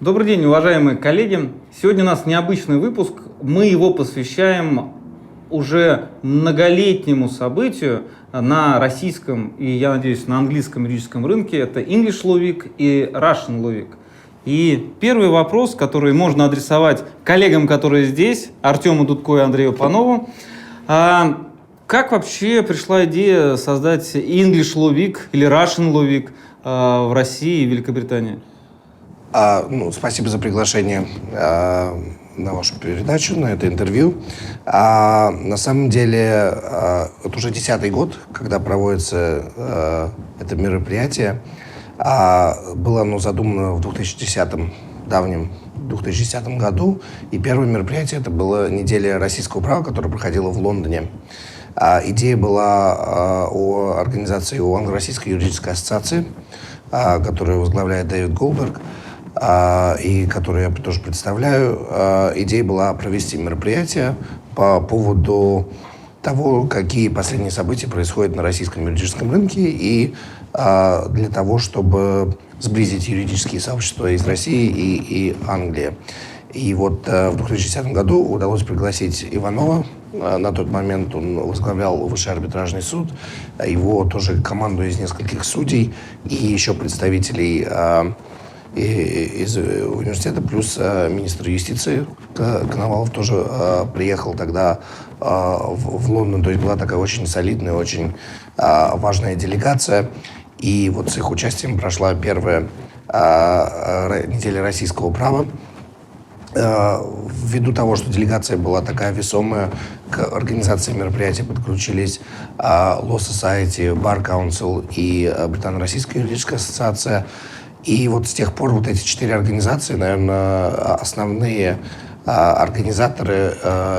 Добрый день, уважаемые коллеги. Сегодня у нас необычный выпуск. Мы его посвящаем уже многолетнему событию на российском и, я надеюсь, на английском юридическом рынке. Это English Law Week и Russian Law Week. И первый вопрос, который можно адресовать коллегам, которые здесь, Артему Дудко и Андрею Панову. Как вообще пришла идея создать English Law Week или Russian Law Week в России и Великобритании? Спасибо за приглашение на вашу передачу, на это интервью. На самом деле, это уже 10-й год, когда проводится это мероприятие. Было оно задумано в 2010 году, и первое мероприятие это была неделя российского права, которая проходила в Лондоне. Идея была о организации о Англо-Российской юридической ассоциации, которую возглавляет Дэвид Голдберг, и которую я тоже представляю. Идея была провести мероприятие по поводу того, какие последние события происходят на российском юридическом рынке, и для того, чтобы сблизить юридические сообщества из России и Англии. И вот в 2010 году удалось пригласить Иванова. На тот момент он возглавлял Высший арбитражный суд. Его тоже команду из нескольких судей и еще представителей из университета, плюс министр юстиции Коновалов тоже приехал тогда в Лондон. То есть была такая очень солидная, очень важная делегация. И вот с их участием прошла первая неделя российского права. Ввиду того, что делегация была такая весомая, к организации мероприятия подключились Law Society, Bar Council и Британо-Российская юридическая ассоциация. И вот с тех пор вот эти 4 организации, наверное, основные организаторы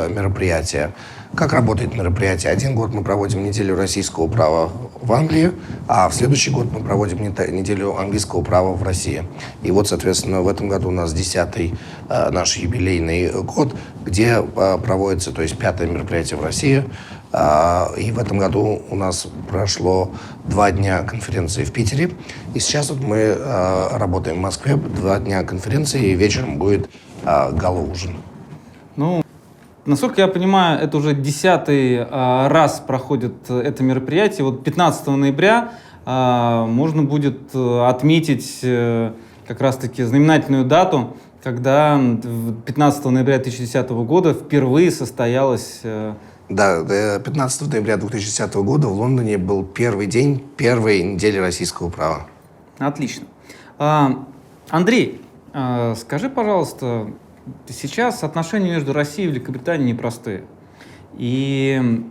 мероприятия. Как работает мероприятие? Один год мы проводим неделю российского права в Англии, а в следующий год мы проводим неделю английского права в России. И вот, соответственно, в этом году у нас 10-й наш юбилейный год, где проводится, то есть 5-е мероприятие в России. И в этом году у нас прошло 2 дня конференции в Питере. И сейчас вот мы работаем в Москве, 2 дня конференции, и вечером будет гала-ужин. Насколько я понимаю, это уже 10-й раз проходит это мероприятие. Вот 15 ноября можно будет отметить как раз-таки знаменательную дату, когда 15 ноября 2010 года впервые состоялось... Да, 15 ноября 2010 года в Лондоне был первый день первой недели российского права. Отлично. Андрей, скажи, пожалуйста, сейчас отношения между Россией и Великобританией непростые. И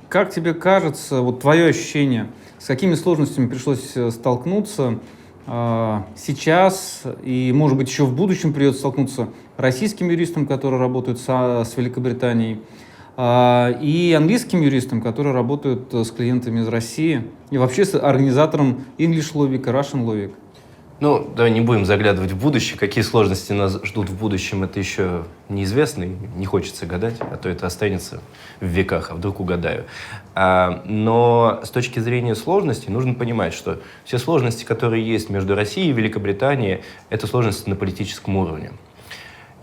как тебе кажется, вот твое ощущение, с какими сложностями пришлось столкнуться сейчас и, может быть, еще в будущем придется столкнуться российским юристам, которые работают с Великобританией, и английским юристам, которые работают с клиентами из России, и вообще с организатором English Law Week и Russian Law Week? Давай не будем заглядывать в будущее. Какие сложности нас ждут в будущем, это еще неизвестно, и не хочется гадать, а то это останется в веках, а вдруг угадаю. Но с точки зрения сложностей нужно понимать, что все сложности, которые есть между Россией и Великобританией, это сложности на политическом уровне.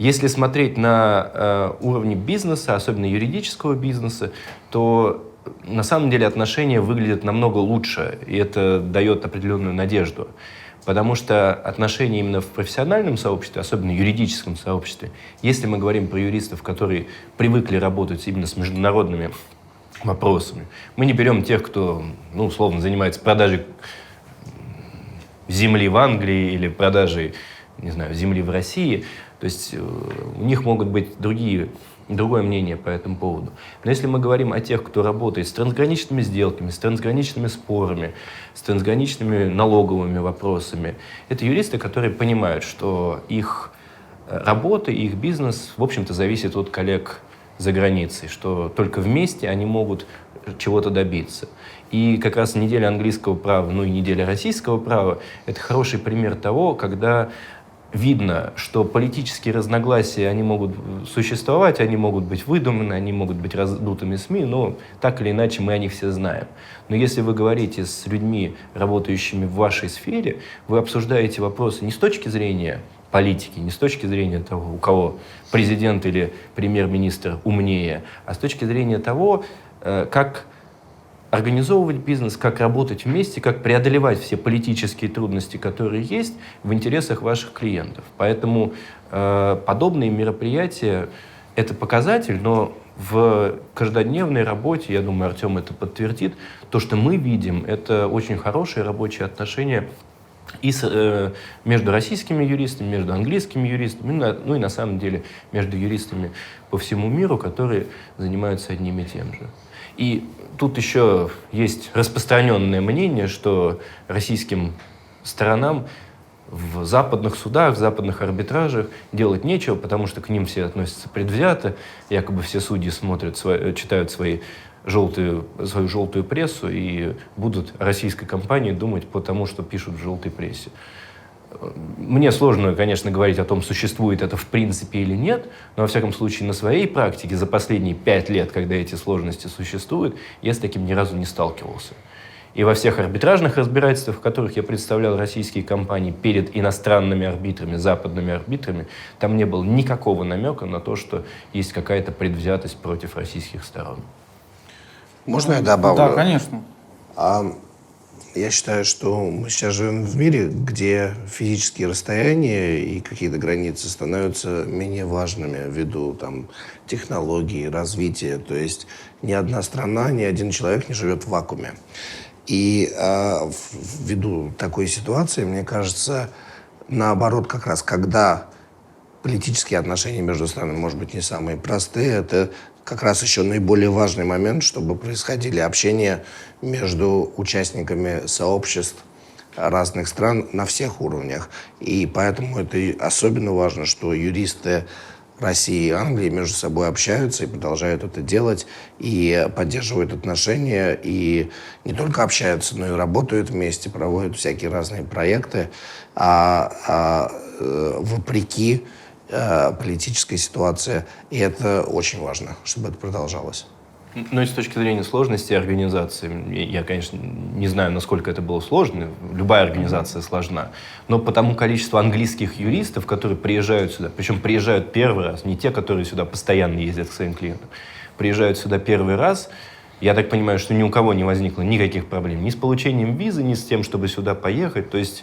Если смотреть на уровне бизнеса, особенно юридического бизнеса, то на самом деле отношения выглядят намного лучше, и это дает определенную надежду. Потому что отношения именно в профессиональном сообществе, особенно в юридическом сообществе, если мы говорим про юристов, которые привыкли работать именно с международными вопросами, мы не берем тех, кто, условно, занимается продажей земли в Англии или продажей, земли в России. То есть у них могут быть другое мнение по этому поводу. Но если мы говорим о тех, кто работает с трансграничными сделками, с трансграничными спорами, с трансграничными налоговыми вопросами, это юристы, которые понимают, что их работа, их бизнес, в общем-то, зависит от коллег за границей, что только вместе они могут чего-то добиться. И как раз неделя английского права, и неделя российского права – это хороший пример того, когда видно, что политические разногласия, они могут существовать, они могут быть выдуманы, они могут быть раздутыми СМИ, но так или иначе мы о них все знаем. Но если вы говорите с людьми, работающими в вашей сфере, вы обсуждаете вопросы не с точки зрения политики, не с точки зрения того, у кого президент или премьер-министр умнее, а с точки зрения того, как организовывать бизнес, как работать вместе, как преодолевать все политические трудности, которые есть в интересах ваших клиентов. Поэтому подобные мероприятия — это показатель, но в каждодневной работе, я думаю, Артем это подтвердит, то, что мы видим, это очень хорошие рабочие отношения и между российскими юристами, между английскими юристами, ну и на самом деле между юристами по всему миру, которые занимаются одним и тем же. И тут еще есть распространенное мнение, что российским сторонам в западных судах, в западных арбитражах делать нечего, потому что к ним все относятся предвзято, якобы все судьи смотрят, читают свою желтую прессу и будут о российской компании думать по тому, что пишут в желтой прессе. Мне сложно, конечно, говорить о том, существует это в принципе или нет, но, во всяком случае, на своей практике за последние 5 лет, когда эти сложности существуют, я с таким ни разу не сталкивался. И во всех арбитражных разбирательствах, в которых я представлял российские компании перед иностранными арбитрами, западными арбитрами, там не было никакого намека на то, что есть какая-то предвзятость против российских сторон. Можно я добавлю? Да, конечно. Я считаю, что мы сейчас живем в мире, где физические расстояния и какие-то границы становятся менее важными ввиду технологий, развития. То есть ни одна страна, ни один человек не живет в вакууме. И ввиду такой ситуации, мне кажется, наоборот, как раз, когда политические отношения между странами, может быть, не самые простые, это как раз еще наиболее важный момент, чтобы происходили общения между участниками сообществ разных стран на всех уровнях. И поэтому это особенно важно, что юристы России и Англии между собой общаются и продолжают это делать, и поддерживают отношения, и не только общаются, но и работают вместе, проводят всякие разные проекты, вопреки политической ситуации. И это очень важно, чтобы это продолжалось. Ну и с точки зрения сложности организации, я, конечно, не знаю, насколько это было сложно, любая организация сложна, но по тому количеству английских юристов, которые приезжают сюда, причем приезжают первый раз, не те, которые сюда постоянно ездят к своим клиентам, приезжают сюда первый раз, я так понимаю, что ни у кого не возникло никаких проблем ни с получением визы, ни с тем, чтобы сюда поехать, то есть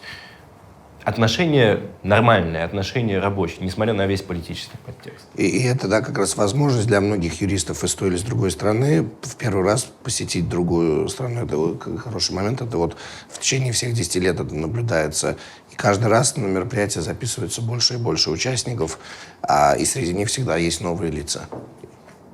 отношения нормальные, отношения рабочие, несмотря на весь политический подтекст. И это, да, как раз возможность для многих юристов из той или с другой страны в первый раз посетить другую страну. Это хороший момент. Это вот в течение всех 10 лет это наблюдается. И каждый раз на мероприятие записывается больше и больше участников, и среди них всегда есть новые лица.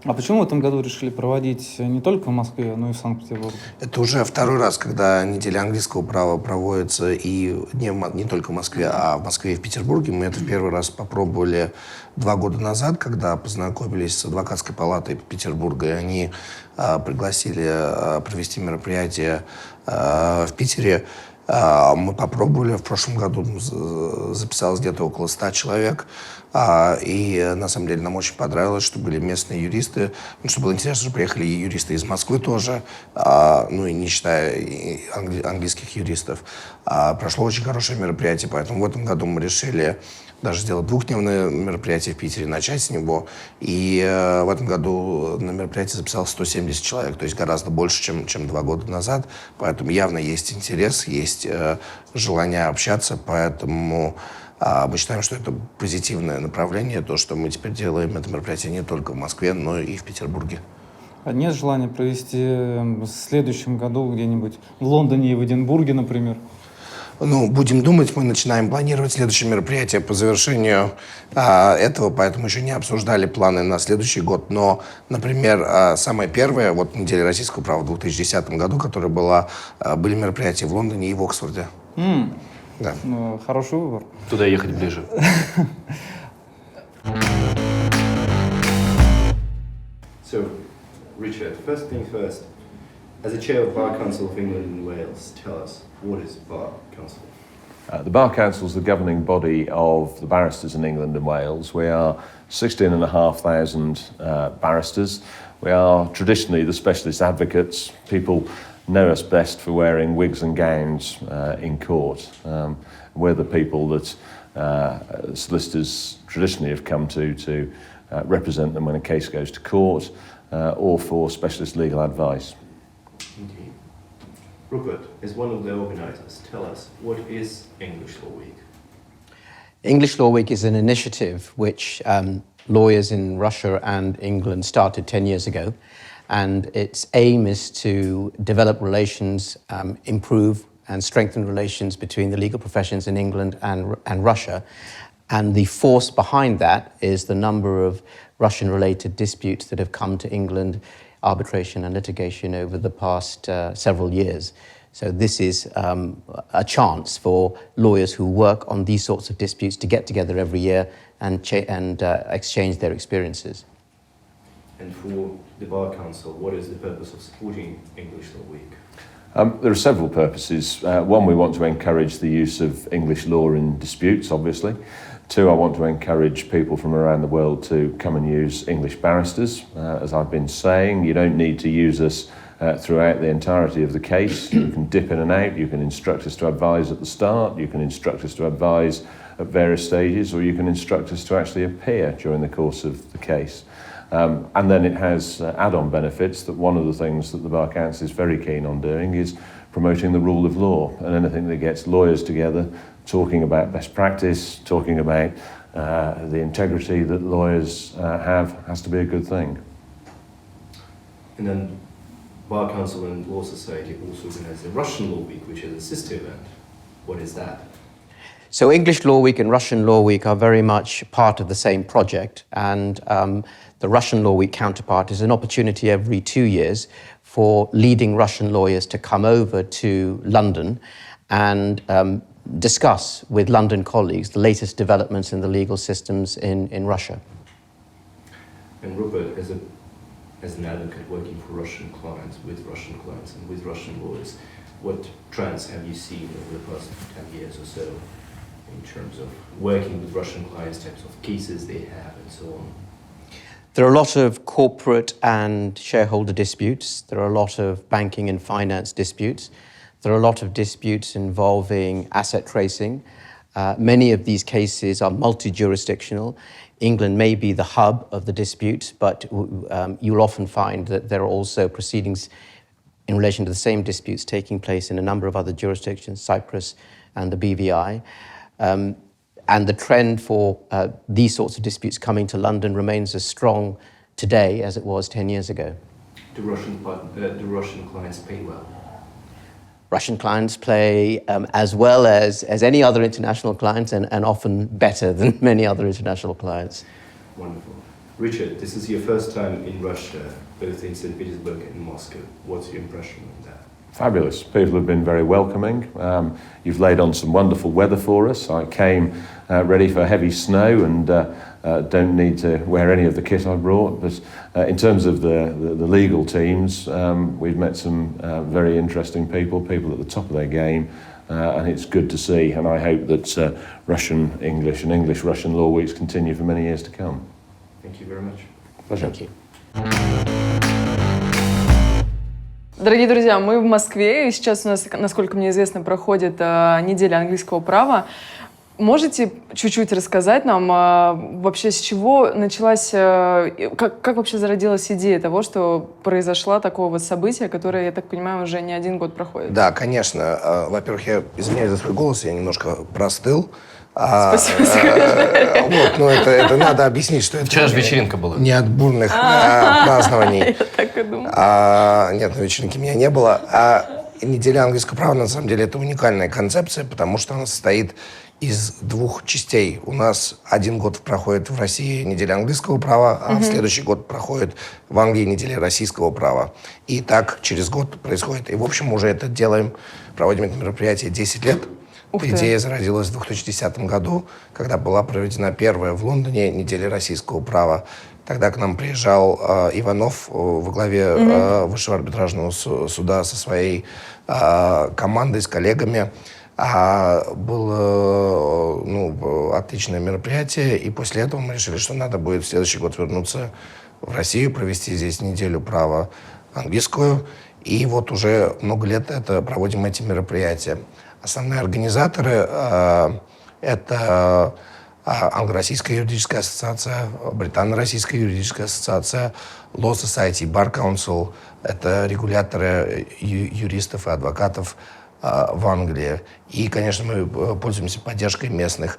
А почему в этом году решили проводить не только в Москве, но и в Санкт-Петербурге? Это уже второй раз, когда неделя английского права проводится и не только в Москве, а в Москве и в Петербурге. Мы это в первый раз попробовали 2 года назад, когда познакомились с адвокатской палатой Петербурга, и они пригласили провести мероприятие в Питере. Мы попробовали, в прошлом году записалось где-то около 100 человек, и на самом деле нам очень понравилось, что были местные юристы, что было интересно, что приехали и юристы из Москвы тоже, ну и не считая английских юристов. Прошло очень хорошее мероприятие, поэтому в этом году мы решили даже сделать 2-дневное мероприятие в Питере, начать с него. И в этом году на мероприятие записалось 170 человек, то есть гораздо больше, чем 2 года назад. Поэтому явно есть интерес, есть желание общаться, поэтому мы считаем, что это позитивное направление, то, что мы теперь делаем это мероприятие не только в Москве, но и в Петербурге. А нет желания провести в следующем году где-нибудь в Лондоне и в Эдинбурге, например? Ну, будем думать, мы начинаем планировать следующее мероприятие по завершению этого, поэтому еще не обсуждали планы на следующий год. Но, например, самое первое, вот неделя российского права в 2010 году, которая была, были мероприятия в Лондоне и в Оксфорде. Да. Ну, хороший выбор. Туда ехать ближе. So, Richard, first thing first, as a chair of Bar Council of England and Wales, tell us, what is Bar Council? The Bar Council is the governing body of the barristers in England and Wales. We are 16,500 barristers. We are traditionally the specialist advocates. People know us best for wearing wigs and gowns in court. We're the people that solicitors traditionally have come to represent them when a case goes to court or for specialist legal advice. Okay. Rupert, as one of the organizers, tell us, what is English Law Week? English Law Week is an initiative which lawyers in Russia and England started 10 years ago, and its aim is to develop relations, improve and strengthen relations between the legal professions in England and Russia. And the force behind that is the number of Russian-related disputes that have come to England, arbitration and litigation over the past several years. So this is a chance for lawyers who work on these sorts of disputes to get together every year and exchange their experiences. And for the Bar Council, what is the purpose of supporting English Law Week? There are several purposes. One, we want to encourage the use of English law in disputes, obviously. Two, I want to encourage people from around the world to come and use English barristers. As I've been saying, you don't need to use us throughout the entirety of the case. You can dip in and out, you can instruct us to advise at the start, you can instruct us to advise at various stages, or you can instruct us to actually appear during the course of the case. And then it has add-on benefits that one of the things that the Bar Council is very keen on doing is promoting the rule of law, and anything that gets lawyers together talking about best practice, talking about the integrity that lawyers have, has to be a good thing. And then Bar Council and Law Society also organize the Russian Law Week, which is a sister event. What is that? So English Law Week and Russian Law Week are very much part of the same project, and the Russian Law Week counterpart is an opportunity every 2 years for leading Russian lawyers to come over to London and discuss with London colleagues the latest developments in the legal systems in Russia. And Rupert, as an advocate working for Russian clients and with Russian lawyers, what trends have you seen over the past 10 years or so in terms of working with Russian clients, types of cases they have, and so on? There are a lot of corporate and shareholder disputes. There are a lot of banking and finance disputes. There are a lot of disputes involving asset tracing. Many of these cases are multi-jurisdictional. England may be the hub of the disputes, but you'll often find that there are also proceedings in relation to the same disputes taking place in a number of other jurisdictions, Cyprus and the BVI. And the trend for these sorts of disputes coming to London remains as strong today as it was 10 years ago. Do Russian clients pay well? Russian clients play as well as any other international clients, and often better than many other international clients. Wonderful. Richard, this is your first time in Russia, both in St. Petersburg and Moscow. What's your impression of that? Fabulous. People have been very welcoming. You've laid on some wonderful weather for us. I came ready for heavy snow and don't need to wear any of the kit I brought. But in terms of the legal teams, we've met some very interesting people at the top of their game, and it's good to see. And I hope that Russian English and English Russian Law Weeks continue for many years to come. Thank you very much. Pleasure. Thank you. Дорогие друзья, мы в Москве, и сейчас у нас, насколько мне известно, проходит неделя английского права. Можете чуть-чуть рассказать нам вообще, с чего началась, как вообще зародилась идея того, что произошло такое вот событие, которое, я так понимаю, уже не один год проходит? Да, конечно. Во-первых, я извиняюсь за свой голос, я немножко простыл. Спасибо. Вот, но это надо объяснить, что это... Вчера же вечеринка была. Не от бурных празднований. Я так и думала. Нет, на вечеринке меня не было. Неделя английского права, на самом деле, это уникальная концепция, потому что она состоит из двух частей. У нас один год проходит в России неделя английского права, а в следующий год проходит в Англии неделя российского права. И так через год происходит. И, в общем, уже это делаем, проводим это мероприятие 10 лет. Идея зародилась в 2010 году, когда была проведена первая в Лондоне неделя российского права. Тогда к нам приезжал Иванов во главе Высшего арбитражного суда со своей командой, с коллегами. Было отличное мероприятие, и после этого мы решили, что надо будет в следующий год вернуться в Россию, провести здесь неделю права английскую. И вот уже много лет проводим эти мероприятия. Основные организаторы Это Англо-Российская юридическая ассоциация, Британо-Российская юридическая ассоциация, Law Society, Bar Council. Это регуляторы юристов и адвокатов в Англии. И, конечно, мы пользуемся поддержкой местных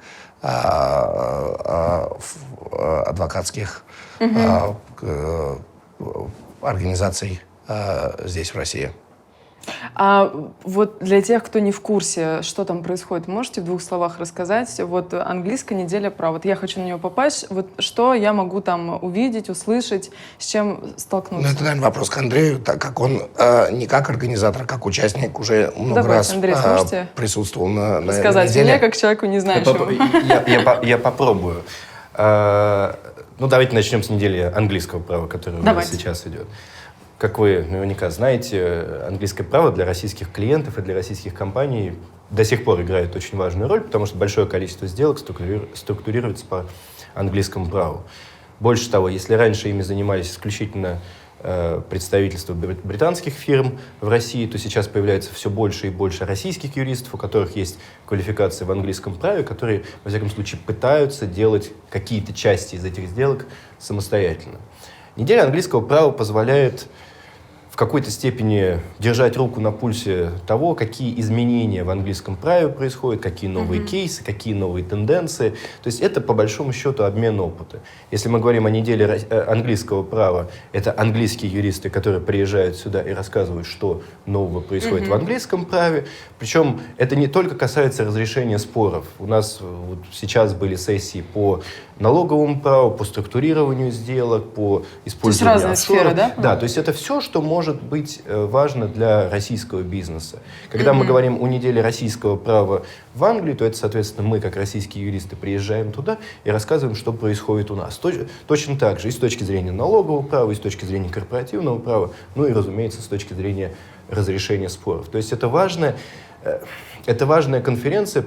адвокатских организаций здесь, в России. А вот для тех, кто не в курсе, что там происходит, можете в 2 словах рассказать? Вот английская неделя права. Вот я хочу на нее попасть. Вот что я могу там увидеть, услышать, с чем столкнуться? Ну, это, наверное, вопрос к Андрею, так как он не как организатор, а как участник уже много Давайте, раз Андрей, сможете присутствовал на сказать неделе. мне, как человеку, не знающему. Я попробую. Ну, давайте начнем с недели английского права, которая у нас сейчас идет. Как вы наверняка знаете, английское право для российских клиентов и для российских компаний до сих пор играет очень важную роль, потому что большое количество сделок структурируется по английскому праву. Больше того, если раньше ими занимались исключительно представительства британских фирм в России, то сейчас появляется все больше и больше российских юристов, у которых есть квалификация в английском праве, которые, во всяком случае, пытаются делать какие-то части из этих сделок самостоятельно. Неделя английского права позволяет в какой-то степени держать руку на пульсе того, какие изменения в английском праве происходят, какие новые кейсы, какие новые тенденции. То есть это, по большому счету, обмен опыта. Если мы говорим о неделе английского права, это английские юристы, которые приезжают сюда и рассказывают, что нового происходит в английском праве. Причем это не только касается разрешения споров. У нас вот сейчас были сессии по налоговому праву, по структурированию сделок, по использованию разные сферы, да? Да, то есть это все, что может быть важно для российского бизнеса. Когда мы говорим о неделе российского права в Англии, то это, соответственно, мы, как российские юристы, приезжаем туда и рассказываем, что происходит у нас. Точно так же и с точки зрения налогового права, и с точки зрения корпоративного права, ну и, разумеется, с точки зрения разрешения споров. То есть это важная конференция.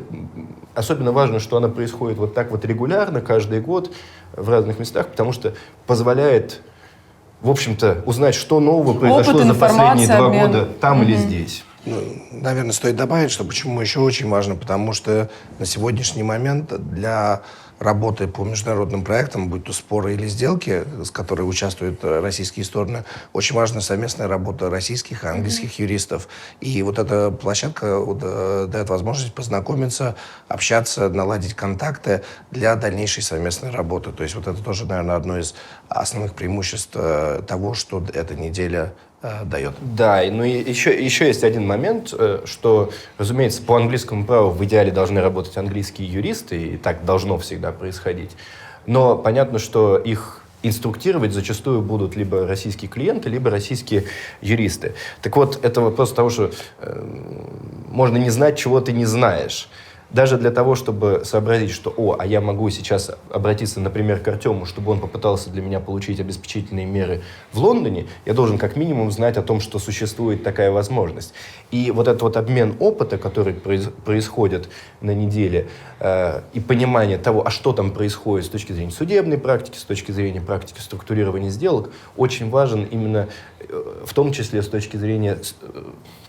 Особенно важно, что она происходит вот так вот регулярно, каждый год в разных местах, потому что позволяет, в общем-то, узнать, что нового произошло за последние 2 года там или здесь. Ну, наверное, стоит добавить, что почему еще очень важно, потому что на сегодняшний момент для работы по международным проектам, будь то споры или сделки, с которой участвуют российские стороны, очень важна совместная работа российских и английских юристов. И вот эта площадка дает возможность познакомиться, общаться, наладить контакты для дальнейшей совместной работы. То есть вот это тоже, наверное, одно из основных преимуществ того, что эта неделя дает. Да, ну и еще есть один момент, что, разумеется, по английскому праву в идеале должны работать английские юристы, и так должно всегда происходить. Но понятно, что их инструктировать зачастую будут либо российские клиенты, либо российские юристы. Так вот, это вопрос того, что можно не знать, чего ты не знаешь. Даже для того, чтобы сообразить, что, а я могу сейчас обратиться, например, к Артему, чтобы он попытался для меня получить обеспечительные меры в Лондоне, я должен как минимум знать о том, что существует такая возможность. И вот этот вот обмен опыта, который происходит на неделе, и понимание того, а что там происходит с точки зрения судебной практики, с точки зрения практики структурирования сделок, очень важен именно в том числе с точки зрения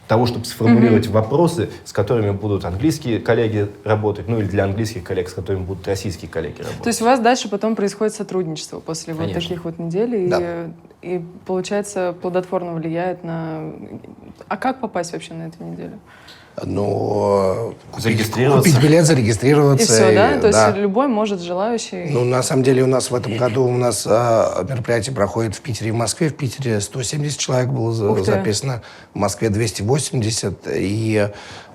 того, чтобы сформулировать вопросы, с которыми будут английские коллеги работать, ну или для английских коллег, с которыми будут российские коллеги работать. То есть у вас дальше потом происходит сотрудничество после вот таких вот недель, Да. и получается, плодотворно влияет на... А как попасть вообще на эту неделю? Ну, Зарегистрироваться. купить билет, зарегистрироваться. И все, да? То да. есть любой может, желающий... Ну, на самом деле, у нас в этом году мероприятие проходит в Питере и в Москве. В Питере 170 человек было записано, в Москве 280. И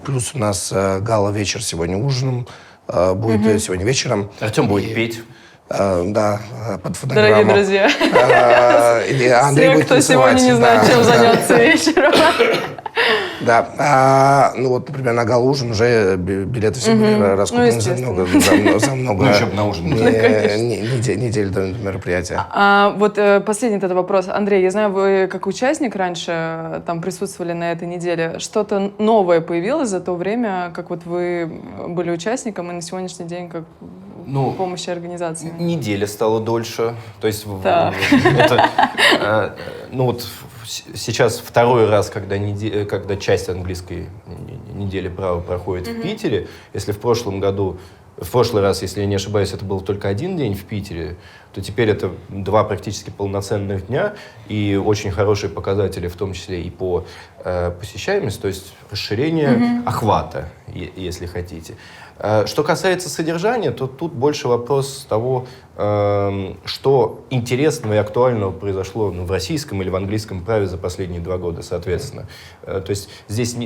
плюс у нас гала-вечер сегодня ужином будет сегодня вечером. Артем будет петь. Да, под фонограмму. Дорогие друзья, И Андрей все, будет кто танцевать. сегодня не знает, чем заняться вечером. Да, ну вот, например, на гала-ужин уже билеты все были раскуплены за много Ну, еще бы на ужин. недель до мероприятия. Вот последний этот вопрос. Андрей, я знаю, вы как участник раньше там присутствовали на этой неделе. Что-то новое появилось за то время, как вот вы были участником, и на сегодняшний день как в помощи организации? Неделя стала дольше. То есть Да. сейчас второй раз, когда часть английской недели права проходит в Питере. Если в прошлом году в прошлый раз, если я не ошибаюсь, это был только один день в Питере, то теперь это 2 практически полноценных дня и очень хорошие показатели, в том числе и по посещаемости, то есть расширение охвата, если хотите. Что касается содержания, то тут больше вопрос того, что интересного и актуального произошло в российском или в английском праве за последние 2 года, соответственно. То есть здесь,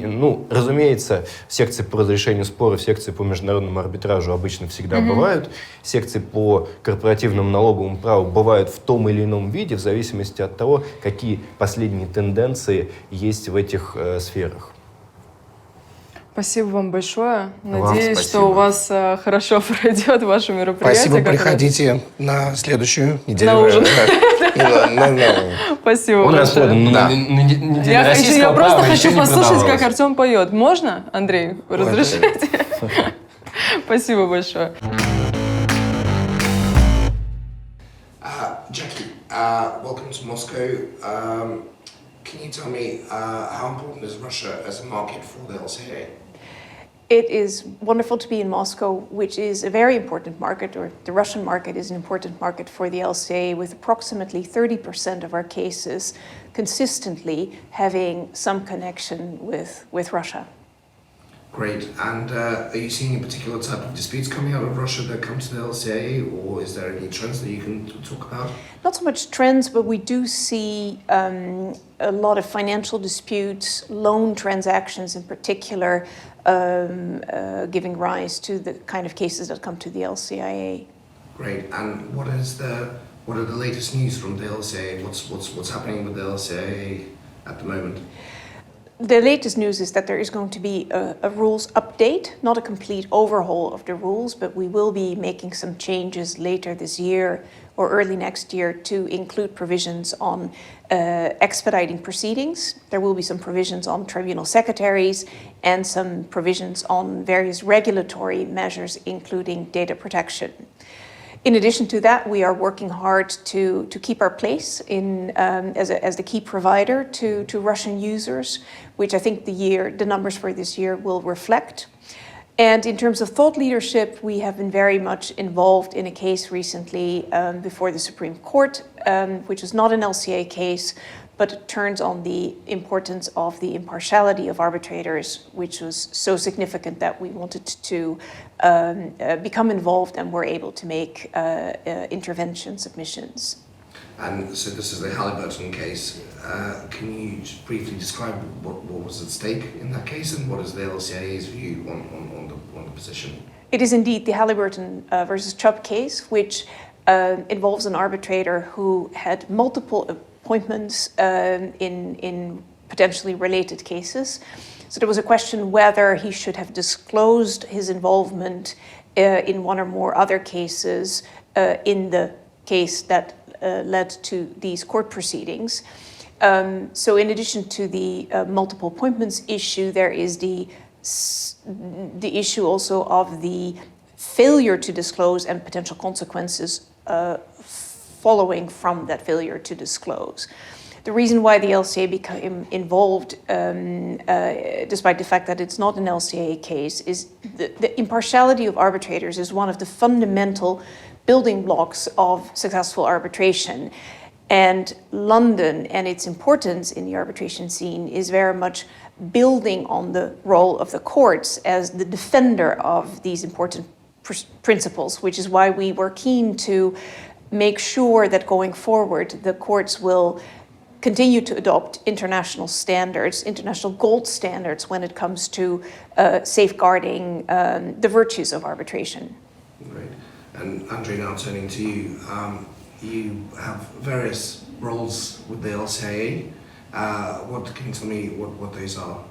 разумеется, секции по разрешению споров, секции по международному арбитражу обычно всегда бывают, секции по корпоративному налоговому праву бывают в том или ином виде, в зависимости от того, какие последние тенденции есть в этих сферах. Спасибо вам большое. Вам Надеюсь, спасибо. что у вас хорошо пройдет ваше мероприятие. Спасибо, которое- приходите на следующую неделю. На ужин. Спасибо Он большое. распродан Да. на неделю Я российского просто права еще хочу не послушать, как продавалось. Артем поет. Можно, Андрей? Вы разрешите? Спасибо большое. Jackie, welcome to Moscow. Can you tell me how important is Russia as a market for the LCA? It is wonderful to be in Moscow, which is a very important market, or the Russian market is an important market for the LCA, with approximately 30% of our cases consistently having some connection with Russia. Great. And are you seeing a particular type of disputes coming out of Russia that come to the LCA, or is there any trends that you can talk about? Not so much trends, but we do see a lot of financial disputes, loan transactions in particular, giving rise to the kind of cases that come to the LCIA. Great. And what are the latest news from the LCA? What's happening with the LCA at the moment? The latest news is that there is going to be a rules update, not a complete overhaul of the rules, but we will be making some changes later this year or early next year to include provisions on expediting proceedings. There will be some provisions on tribunal secretaries and some provisions on various regulatory measures, including data protection. In addition to that, we are working hard to keep our place as the key provider to Russian users, which I think the numbers for this year will reflect. And in terms of thought leadership, we have been very much involved in a case recently before the Supreme Court, which was not an LCA case, but it turns on the importance of the impartiality of arbitrators, which was so significant that we wanted to become involved and were able to make intervention submissions. And so this is the Halliburton case. Can you just briefly describe what was at stake in that case, and what is the LCA's view on the position? It is indeed the Halliburton versus Chubb case, which involves an arbitrator who had multiple appointments in potentially related cases. So there was a question whether he should have disclosed his involvement in one or more other cases in the case that led to these court proceedings. So in addition to the multiple appointments issue, there is the issue also of the failure to disclose and potential consequences following from that failure to disclose. The reason why the LCA became involved, despite the fact that it's not an LCA case, is the impartiality of arbitrators is one of the fundamental building blocks of successful arbitration. And London and its importance in the arbitration scene is very much building on the role of the courts as the defender of these important principles, which is why we were keen to make sure that going forward the courts will continue to adopt international standards, international gold standards when it comes to safeguarding the virtues of arbitration. Great. And Andre, now turning to you, you have various roles with the LCA. What can you tell me what those are?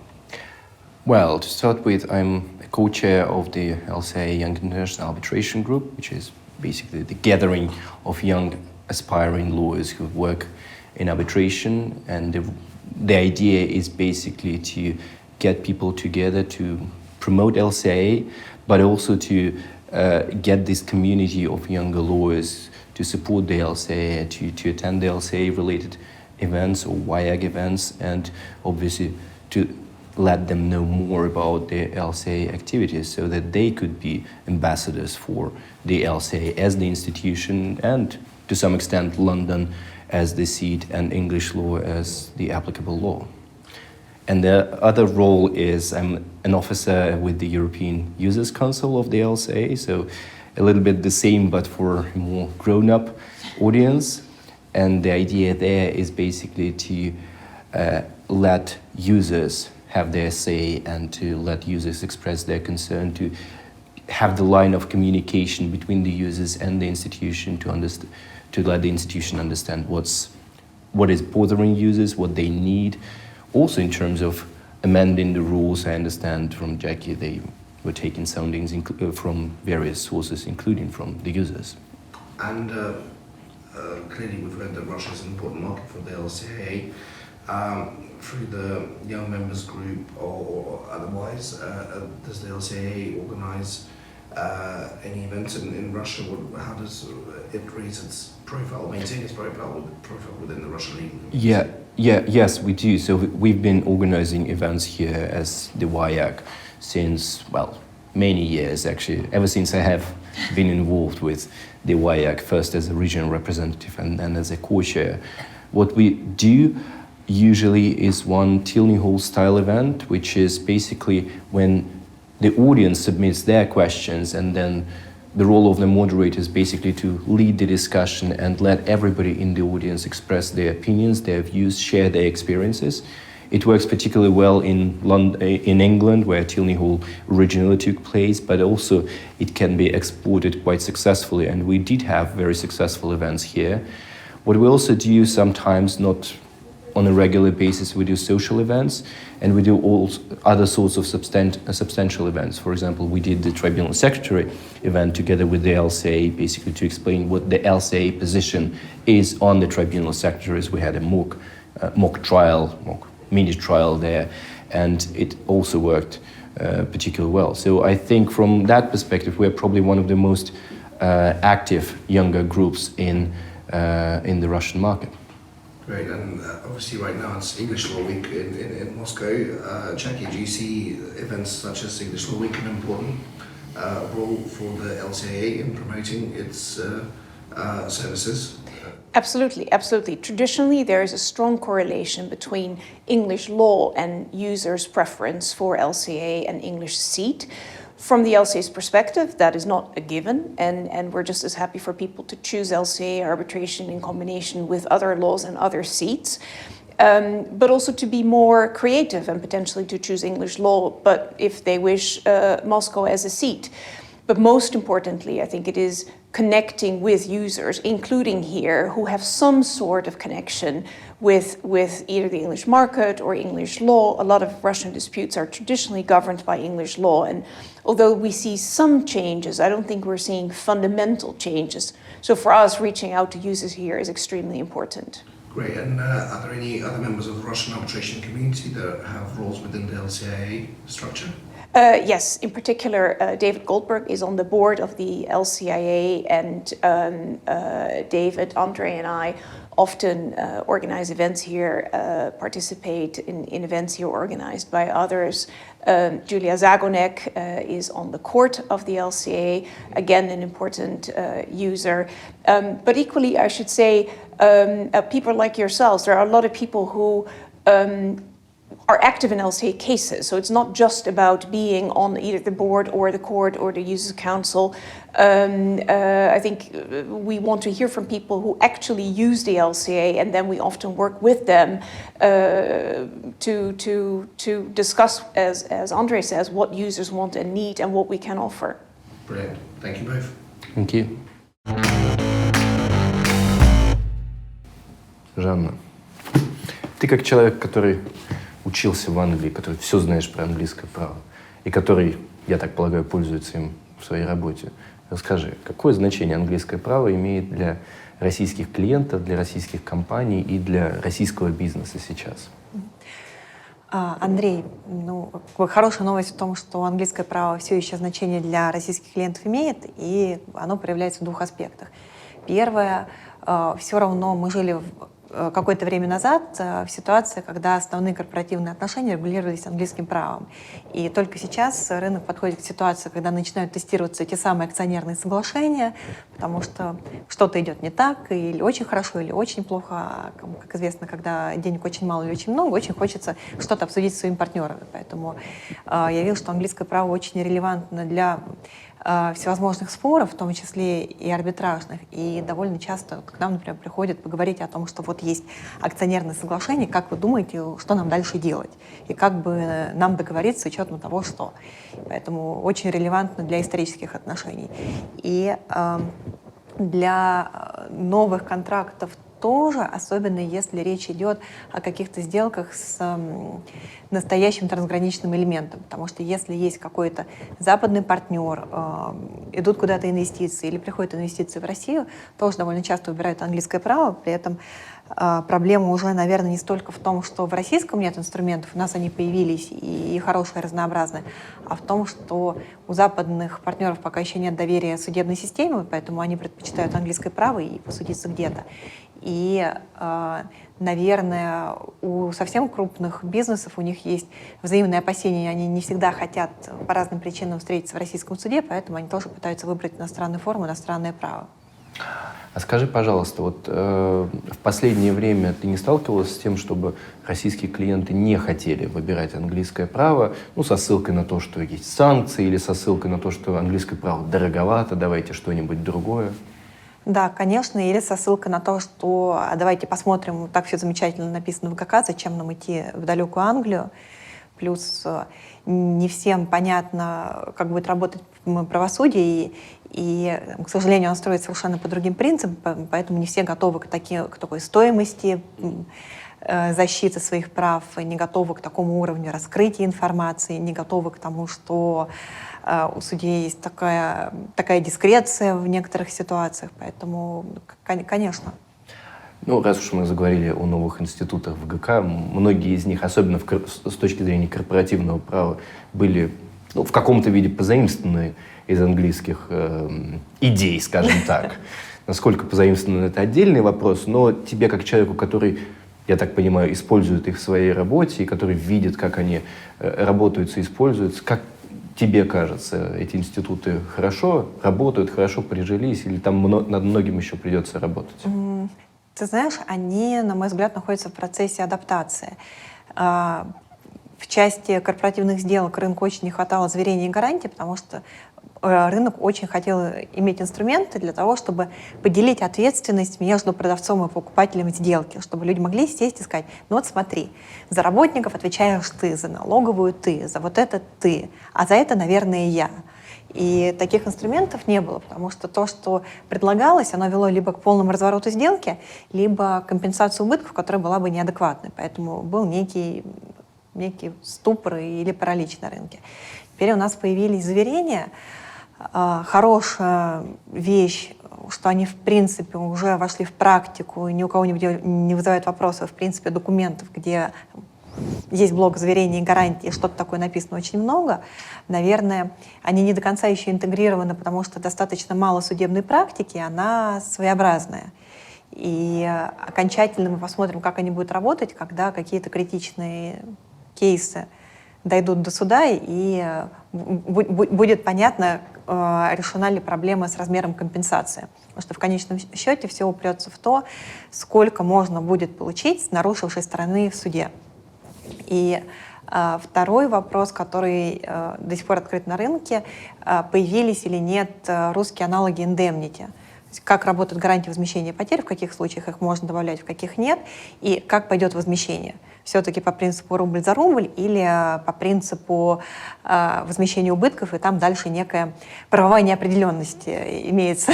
Well, to start with, I'm a co-chair of the LCA Young International Arbitration Group, which is basically the gathering of young aspiring lawyers who work in arbitration. And the idea is basically to get people together to promote LCA, but also to get this community of younger lawyers to support the LCA, to attend the LCA-related events or WIAG events, and obviously to let them know more about the LCA activities so that they could be ambassadors for the LCA as the institution and, to some extent, London as the seat and English law as the applicable law. And the other role is I'm an officer with the European Users Council of the LCA, so a little bit the same but for a more grown-up audience. And the idea there is basically to let users have their say and to let users express their concern, to have the line of communication between the users and the institution to let the institution understand what is bothering users, what they need. Also in terms of amending the rules, I understand from Jackie they were taking soundings from various sources, including from the users. And clearly we've read that Russia is an important market for the LCA. Through the young members group or otherwise, does the LCA organize any events in Russia? How does it raise its profile, maintain its profile within the Russian legal community? Yes, we do. So we've been organizing events here as the WIAC since, well, many years actually, ever since I have been involved with the WIAC, first as a regional representative and then as a co-chair. What we do usually is one Tilney Hall style event, which is basically when the audience submits their questions and then the role of the moderator is basically to lead the discussion and let everybody in the audience express their opinions, their views, share their experiences. It works particularly well in England, where Tilney Hall originally took place, but also it can be exported quite successfully, and we did have very successful events here. What we also do sometimes, not on a regular basis, we do social events, and we do all other sorts of substantial events. For example, we did the Tribunal Secretary event together with the LCA, basically to explain what the LCA position is on the Tribunal Secretaries. We had a mock mini trial there, and it also worked particularly well. So I think from that perspective, we're probably one of the most active younger groups in the Russian market. Great, and obviously right now it's English Law Week in Moscow. Jackie, do you see events such as English Law Week an important role for the LCA in promoting its services? Absolutely, absolutely. Traditionally, there is a strong correlation between English law and users' preference for LCA and English seat. From the LCA's perspective, that is not a given, and we're just as happy for people to choose LCA arbitration in combination with other laws and other seats, but also to be more creative and potentially to choose English law, but if they wish, Moscow as a seat. But most importantly, I think it is connecting with users, including here, who have some sort of connection with either the English market or English law. A lot of Russian disputes are traditionally governed by English law, and although we see some changes, I don't think we're seeing fundamental changes. So for us, reaching out to users here is extremely important. Great, and are there any other members of the Russian arbitration community that have roles within the LCA structure? Yes, in particular, David Goldberg is on the board of the LCIA, and David, Andre, and I often organize events here, participate in events here organized by others. Julia Zagonek is on the court of the LCA, again an important user. But equally, I should say, people like yourselves, there are a lot of people who are active in LCA cases. So it's not just about being on either the board or the court or the Users Council. I think we want to hear from people who actually use the LCA, and then we often work with them to discuss, as Andre says, what users want and need and what we can offer. Brilliant. Thank you both. Thank you. Жанна, ты как человек, который учился в Англии, который все знаешь про английское право, и который, я так полагаю, пользуется им в своей работе, расскажи, какое значение английское право имеет для российских клиентов, для российских компаний и для российского бизнеса сейчас? Андрей, хорошая новость в том, что английское право все еще значение для российских клиентов имеет, и оно проявляется в двух аспектах. Первое, все равно мы жили какое-то время назад в ситуации, когда основные корпоративные отношения регулировались английским правом. И только сейчас рынок подходит к ситуации, когда начинают тестироваться эти самые акционерные соглашения, потому что что-то идет не так, или очень хорошо, или очень плохо. А, как известно, когда денег очень мало или очень много, очень хочется что-то обсудить с своими партнерами. Поэтому я вижу, что английское право очень релевантно для всевозможных споров, в том числе и арбитражных. И довольно часто к нам, например, приходят поговорить о том, что вот есть акционерное соглашение, как вы думаете, что нам дальше делать? И как бы нам договориться с учетом того, что. Поэтому очень релевантно для исторических отношений. И для новых контрактов тоже, особенно если речь идет о каких-то сделках с настоящим трансграничным элементом. Потому что если есть какой-то западный партнер, идут куда-то инвестиции или приходят инвестиции в Россию, тоже довольно часто выбирают английское право. При этом проблема уже, наверное, не столько в том, что в российском нет инструментов, у нас они появились и хорошие, и разнообразные, а в том, что у западных партнеров пока еще нет доверия судебной системе, поэтому они предпочитают английское право и посудиться где-то. И, наверное, у совсем крупных бизнесов у них есть взаимные опасения, они не всегда хотят по разным причинам встретиться в российском суде, поэтому они тоже пытаются выбрать иностранную форму, иностранное право. А скажи, пожалуйста, вот в последнее время ты не сталкивалась с тем, чтобы российские клиенты не хотели выбирать английское право, ну, со ссылкой на то, что есть санкции, или со ссылкой на то, что английское право дороговато, давайте что-нибудь другое? Да, конечно, или со ссылкой на то, что давайте посмотрим, так все замечательно написано в ГК, зачем нам идти в далекую Англию. Плюс не всем понятно, как будет работать правосудие, и, к сожалению, оно строится совершенно по другим принципам, поэтому не все готовы к такой стоимости защиты своих прав, не готовы к такому уровню раскрытия информации, не готовы к тому, что у судей есть такая дискреция в некоторых ситуациях, поэтому, конечно. Ну, раз уж мы заговорили о новых институтах в ГК, многие из них, особенно с точки зрения корпоративного права, были в каком-то виде позаимствованы из английских идей, скажем так. Насколько позаимствованы, это отдельный вопрос, но тебе, как человеку, который, я так понимаю, использует их в своей работе, и который видит, как они работаются и используются, как тебе кажется, эти институты хорошо работают, хорошо прижились, или там над многим еще придется работать? Ты знаешь, они, на мой взгляд, находятся в процессе адаптации. В части корпоративных сделок рынку очень не хватало заверений и гарантий, потому что рынок очень хотел иметь инструменты для того, чтобы поделить ответственность между продавцом и покупателем сделки, чтобы люди могли сесть и сказать: ну вот смотри, за работников отвечаешь ты, за налоговую ты, за вот это ты, а за это, наверное, я. И таких инструментов не было, потому что то, что предлагалось, оно вело либо к полному развороту сделки, либо к компенсации убытков, которая была бы неадекватной. Поэтому был некий ступор или паралич на рынке. Теперь у нас появились заверения. Хорошая вещь, что они, в принципе, уже вошли в практику, и ни у кого не вызывает вопросов, в принципе, документов, где есть блок заверений и гарантий, что-то такое написано очень много. Наверное, они не до конца еще интегрированы, потому что достаточно мало судебной практики, она своеобразная. И окончательно мы посмотрим, как они будут работать, когда какие-то критичные кейсы дойдут до суда, и будет понятно, решена ли проблема с размером компенсации. Потому что в конечном счете все упрется в то, сколько можно будет получить с нарушившей стороны в суде. И второй вопрос, который до сих пор открыт на рынке: появились или нет русские аналоги indemnity. Как работают гарантии возмещения потерь, в каких случаях их можно добавлять, в каких нет, и как пойдет возмещение. Все-таки по принципу рубль за рубль или по принципу возмещения убытков, и там дальше некая правовая неопределенность имеется.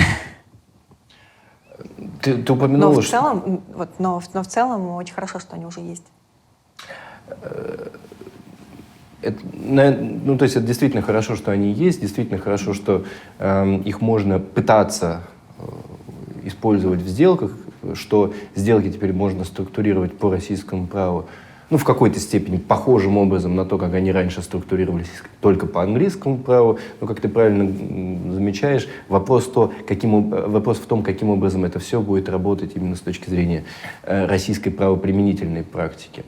Ты упомянула, но в целом очень хорошо, что они уже есть. То есть это действительно хорошо, что они есть, действительно хорошо, что их можно пытаться использовать в сделках, что сделки теперь можно структурировать по российскому праву ну, в какой-то степени похожим образом на то, как они раньше структурировались только по английскому праву. Но, как ты правильно замечаешь, вопрос в том, каким образом это все будет работать именно с точки зрения российской правоприменительной практики.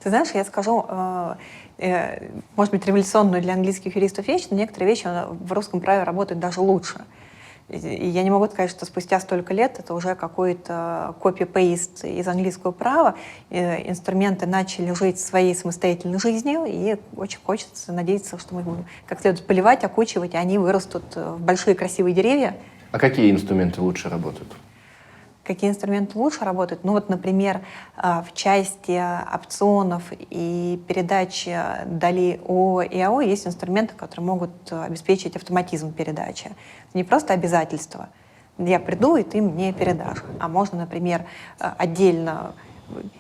Ты знаешь, я скажу, может быть, революционную для английских юристов вещь, но некоторые вещи в русском праве работают даже лучше. И я не могу сказать, что спустя столько лет это уже какой-то копи-пейст из английского права. Инструменты начали жить своей самостоятельной жизнью, и очень хочется надеяться, что мы будем как следует поливать, окучивать, и они вырастут в большие красивые деревья. А какие инструменты лучше работают? Какие инструменты лучше работают? Ну вот, например, в части опционов и передачи долей ООО и АО есть инструменты, которые могут обеспечить автоматизм передачи. Это не просто обязательство. Я приду, и ты мне передашь. А можно, например, отдельно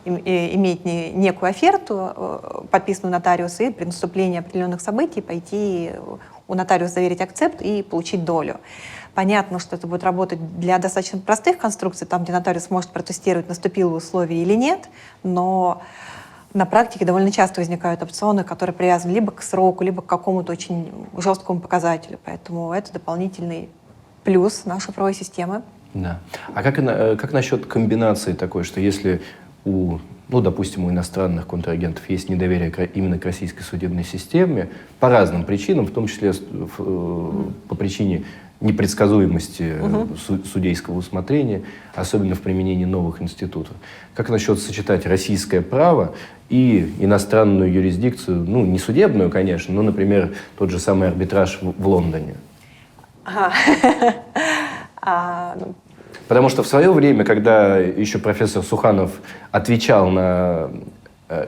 иметь некую оферту, подписанную нотариусом, и при наступлении определенных событий пойти у нотариуса заверить акцепт и получить долю. Понятно, что это будет работать для достаточно простых конструкций, там, где нотариус может протестировать, наступило условие или нет, но на практике довольно часто возникают опционы, которые привязаны либо к сроку, либо к какому-то очень жесткому показателю. Поэтому это дополнительный плюс нашей правовой системы. Да. А как насчет комбинации такой, что если допустим, у иностранных контрагентов есть недоверие именно к российской судебной системе по разным причинам, в том числе по причине непредсказуемости судейского усмотрения, особенно в применении новых институтов. Как насчет сочетать российское право и иностранную юрисдикцию, не судебную, конечно, но, например, тот же самый арбитраж в Лондоне? Потому что в свое время, когда еще профессор Суханов отвечал на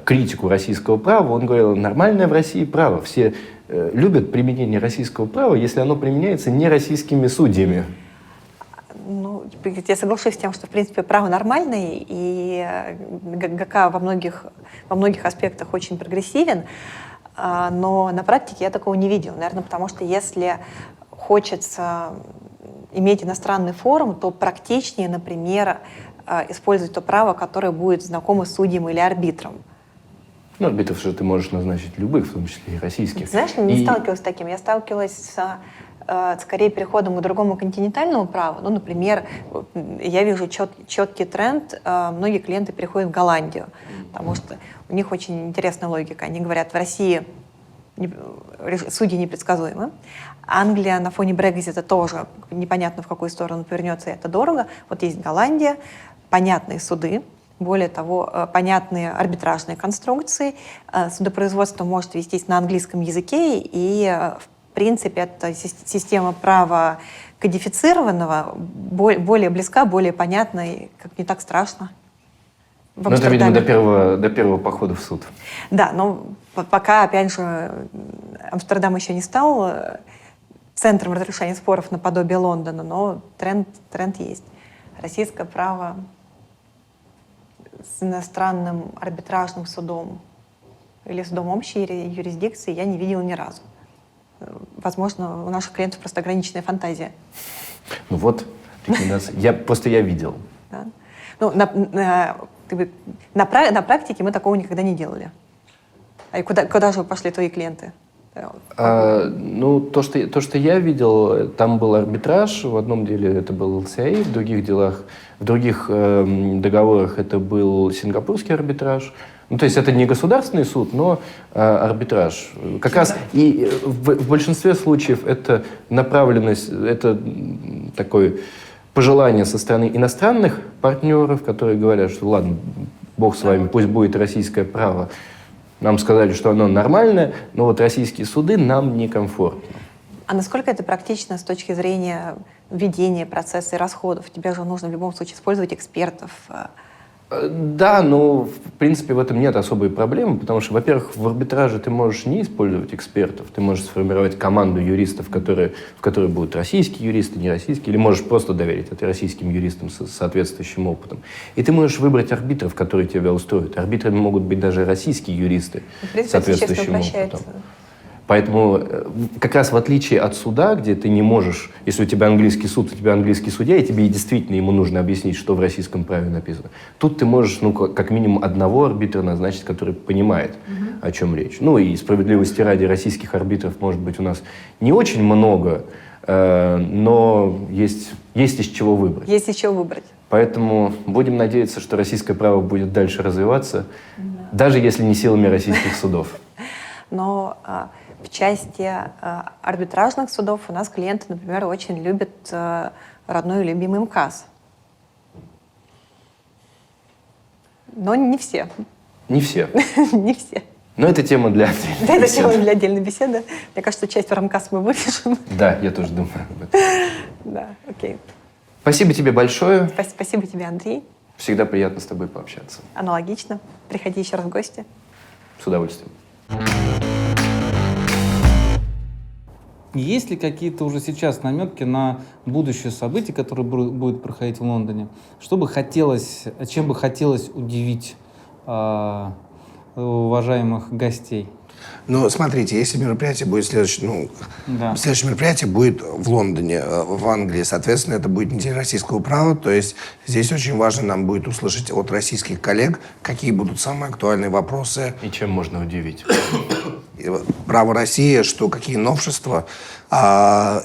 критику российского права, он говорил: нормальное в России право. Все любят применение российского права, если оно применяется не российскими судьями. Я соглашусь с тем, что, в принципе, право нормальное, и ГК во многих аспектах очень прогрессивен, но на практике я такого не видела. Наверное, потому что если хочется иметь иностранный форум, то практичнее, например, использовать то право, которое будет знакомо судьям или арбитрам. Арбитров же ты можешь назначить любых, в том числе и российских. Знаешь, не сталкивалась с таким. Я сталкивалась с скорее переходом к другому континентальному праву. Например, я вижу четкий тренд. Многие клиенты переходят в Голландию, потому что у них очень интересная логика. Они говорят, в России судьи непредсказуемы. Англия на фоне Брексита тоже непонятно, в какую сторону повернется, и это дорого. Вот есть Голландия, понятные суды, более того, понятные арбитражные конструкции. Судопроизводство может вестись на английском языке, и, в принципе, это система права кодифицированного, более близка, более понятна, и как не так страшно. Но это, видимо, до первого похода в суд. Да, но пока, опять же, Амстердам еще не стал центром разрешения споров наподобие Лондона, но тренд есть. Российское право с иностранным арбитражным судом или судом общей юрисдикции я не видела ни разу. Возможно, у наших клиентов просто ограниченная фантазия. Я видел. Да? На практике мы такого никогда не делали. А куда же пошли твои клиенты? То, что я видел, там был арбитраж, в одном деле это был ЛСА, в других договорах это был сингапурский арбитраж. То есть это не государственный суд, но арбитраж. Как раз и в большинстве случаев это направленность, это такое пожелание со стороны иностранных партнеров, которые говорят, что ладно, бог с вами, пусть будет российское право. Нам сказали, что оно нормальное, но вот российские суды нам некомфортно. А насколько это практично с точки зрения ведения процесса и расходов? Тебе же нужно в любом случае использовать экспертов. Да, но в принципе в этом нет особой проблемы, потому что, во-первых, в арбитраже ты можешь не использовать экспертов, ты можешь сформировать команду юристов, в которой будут российские юристы, не российские, или можешь просто доверить это российским юристам с соответствующим опытом. И ты можешь выбрать арбитров, которые тебя устроят. Арбитрами могут быть даже российские юристы с соответствующим опытом. Поэтому как раз в отличие от суда, где ты не можешь, если у тебя английский суд, у тебя английский судья, и тебе действительно ему нужно объяснить, что в российском праве написано, тут ты можешь, ну, как минимум одного арбитра назначить, который понимает, о чем речь. Ну и справедливости ради, российских арбитров, может быть, у нас не очень много, но есть из чего выбрать. Есть из чего выбрать. Поэтому будем надеяться, что российское право будет дальше развиваться, даже если не силами российских судов. Но в части арбитражных судов у нас клиенты, например, очень любят родной и любимый МКАС. Но не все. Не все. Не все. Но это тема для отдельной Да, это беседы. тема для отдельной беседы. Мне кажется, часть про МКАС мы вырежем. Да, я тоже думаю об этом. Да, окей. Спасибо тебе большое. Спасибо тебе, Андрей. Всегда приятно с тобой пообщаться. Аналогично. Приходи еще раз в гости. С удовольствием. Есть ли какие-то уже сейчас наметки на будущее событие, которое будет проходить в Лондоне? Чем бы хотелось удивить уважаемых гостей? Ну, смотрите, если мероприятие будет следующее мероприятие будет в Лондоне, в Англии, соответственно, это будет неделя российского права, то есть здесь очень важно нам будет услышать от российских коллег, какие будут самые актуальные вопросы. И чем можно удивить? Право России, какие новшества,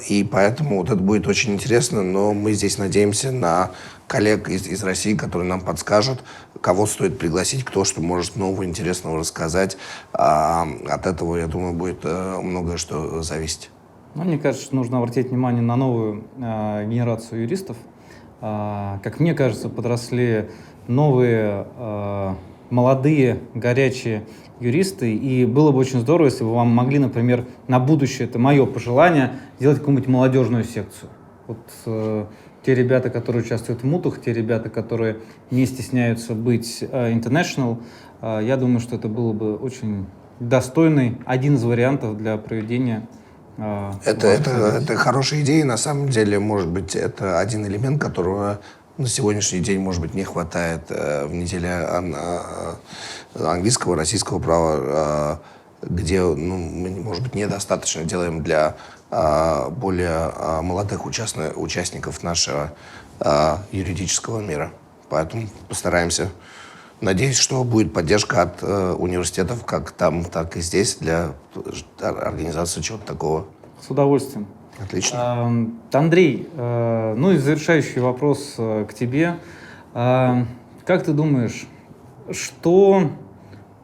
и поэтому вот это будет очень интересно, но мы здесь надеемся на коллег из России, которые нам подскажут, кого стоит пригласить, кто что может нового, интересного рассказать. От этого, я думаю, будет многое что зависеть. Мне кажется, что нужно обратить внимание на новую генерацию юристов. Как мне кажется, подросли новые, молодые, горячие юристы, и было бы очень здорово, если бы вам могли, например, на будущее, это мое пожелание, сделать какую-нибудь молодежную секцию. Вот те ребята, которые участвуют в мутах, те ребята, которые не стесняются быть international, я думаю, что это было бы очень достойный один из вариантов для проведения. Это хорошая идея, на самом деле, может быть, это один элемент, которого на сегодняшний день, может быть, не хватает в неделе английского, российского права, где, мы, может быть, недостаточно делаем для более молодых участников нашего юридического мира. Поэтому постараемся. Надеюсь, что будет поддержка от университетов, как там, так и здесь, для организации чего-то такого. С удовольствием. Отлично. Андрей, и завершающий вопрос к тебе. Как ты думаешь,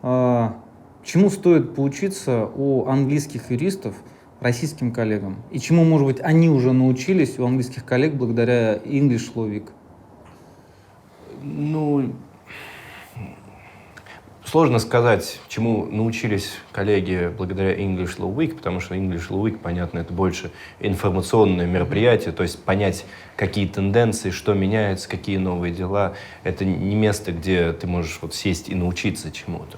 чему стоит поучиться у английских юристов российским коллегам? И чему, может быть, они уже научились у английских коллег благодаря English Law Week? Сложно сказать, чему научились коллеги благодаря English Law Week, потому что English Law Week, понятно, это больше информационное мероприятие, то есть понять, какие тенденции, что меняется, какие новые дела. Это не место, где ты можешь сесть и научиться чему-то.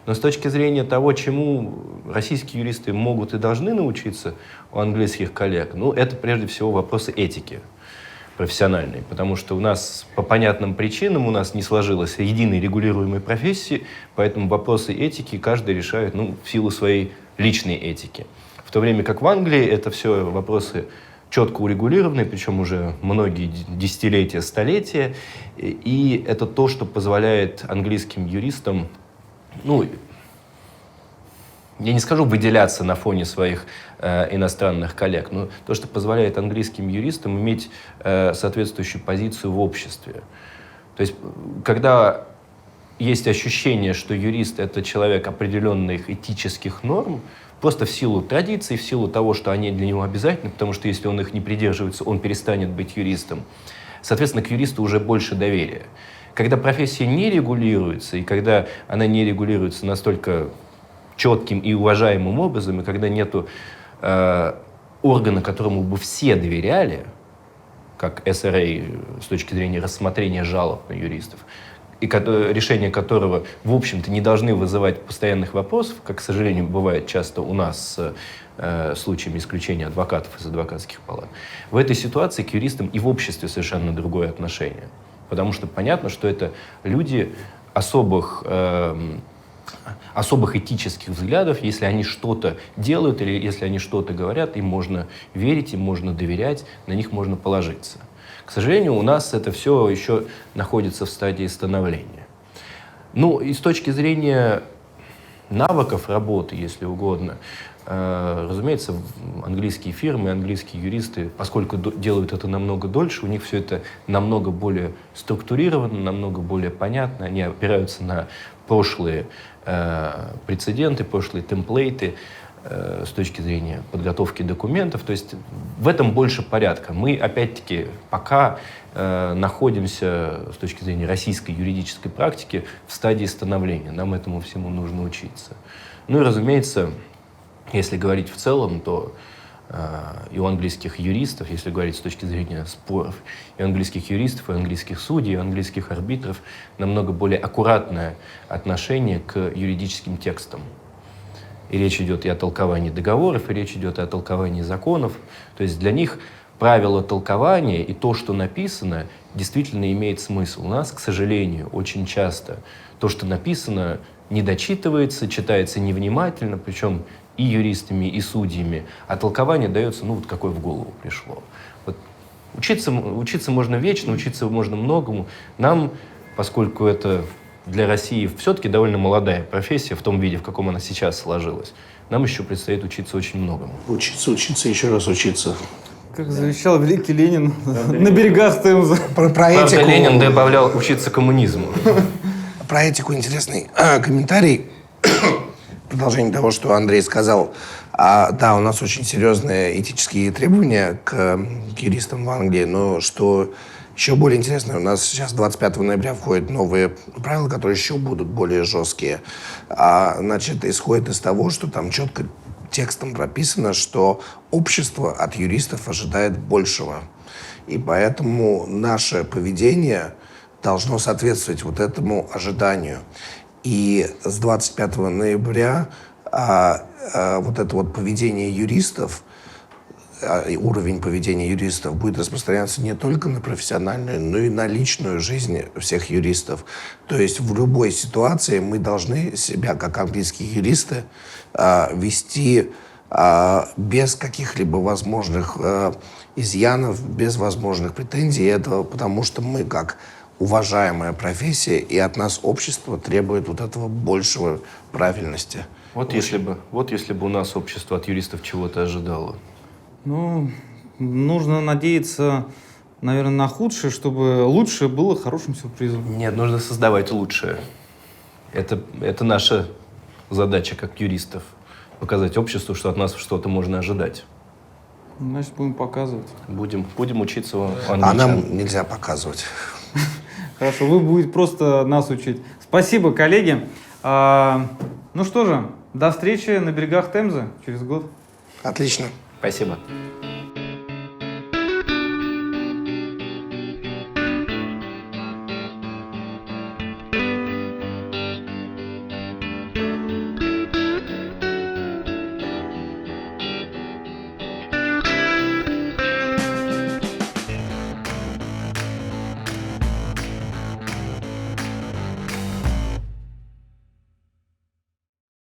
Но с точки зрения того, чему российские юристы могут и должны научиться у английских коллег, это прежде всего вопросы этики профессиональной, потому что у нас по понятным причинам у нас не сложилось единой регулируемой профессии, поэтому вопросы этики каждый решает в силу своей личной этики. В то время как в Англии это все вопросы четко урегулированные, причем уже многие десятилетия, столетия, и это то, что позволяет английским юристам, я не скажу выделяться на фоне своих иностранных коллег, но то, что позволяет английским юристам иметь соответствующую позицию в обществе. То есть, когда есть ощущение, что юрист — это человек определенных этических норм, просто в силу традиций, в силу того, что они для него обязательны, потому что если он их не придерживается, он перестанет быть юристом. Соответственно, к юристу уже больше доверия. Когда профессия не регулируется, и когда она не регулируется настолько четким и уважаемым образом, и когда нету органа, которому бы все доверяли, как SRA с точки зрения рассмотрения жалоб на юристов, и решения которого, в общем-то, не должны вызывать постоянных вопросов, как, к сожалению, бывает часто у нас с случаями исключения адвокатов из адвокатских палат. В этой ситуации к юристам и в обществе совершенно другое отношение. Потому что понятно, что это люди особых особых этических взглядов. Если они что-то делают или если они что-то говорят, им можно верить, им можно доверять, на них можно положиться. К сожалению, у нас это все еще находится в стадии становления. Ну, и с точки зрения навыков работы, если угодно, разумеется, английские фирмы, английские юристы, поскольку делают это намного дольше, у них все это намного более структурировано, намного более понятно, они опираются на прошлые прецеденты, прошлые темплейты с точки зрения подготовки документов. То есть в этом больше порядка. Мы, опять-таки, пока находимся с точки зрения российской юридической практики в стадии становления. Нам этому всему нужно учиться. Ну и, разумеется, если говорить в целом, то и у английских юристов, если говорить с точки зрения споров, и у английских юристов, и у английских судей, и у английских арбитров намного более аккуратное отношение к юридическим текстам. И речь идет и о толковании договоров, и речь идет и о толковании законов. То есть для них правила толкования и то, что написано, действительно имеет смысл. У нас, к сожалению, очень часто то, что написано, не дочитывается, читается невнимательно, причем и юристами, и судьями, а толкование дается, ну, вот какое в голову пришло. Вот учиться можно вечно, учиться можно многому. Нам, поскольку это для России все-таки довольно молодая профессия в том виде, в каком она сейчас сложилась, нам еще предстоит учиться очень многому. Учиться, еще раз учиться. Как завещал великий Ленин на берегах Темзы. Про Правда, этику, Ленин добавлял учиться коммунизму. про этику интересный комментарий. Продолжение того, что Андрей сказал. Да, у нас очень серьезные этические требования к юристам в Англии, но что еще более интересно, у нас сейчас 25 ноября входят новые правила, которые еще будут более жесткие. Значит, исходит из того, что там четко текстом прописано, что общество от юристов ожидает большего. И поэтому наше поведение должно соответствовать вот этому ожиданию. И с 25 ноября вот это вот поведение юристов, уровень поведения юристов будет распространяться не только на профессиональную, но и на личную жизнь всех юристов. То есть в любой ситуации мы должны себя, как английские юристы, вести без каких-либо возможных изъянов, без возможных претензий. Это потому что мы, как уважаемая профессия, и от нас общество требует вот этого большего правильности. Вот если бы у нас общество от юристов чего-то ожидало. Ну, нужно надеяться, наверное, на худшее, чтобы лучшее было хорошим сюрпризом. Нет, нужно создавать лучшее. Это наша задача как юристов. Показать обществу, что от нас что-то можно ожидать. Значит, будем показывать. Будем учиться у англичан. А нам нельзя показывать. Хорошо, вы будете просто нас учить. Спасибо, коллеги. Ну что же, до встречи на берегах Темзы через год. Отлично. Спасибо.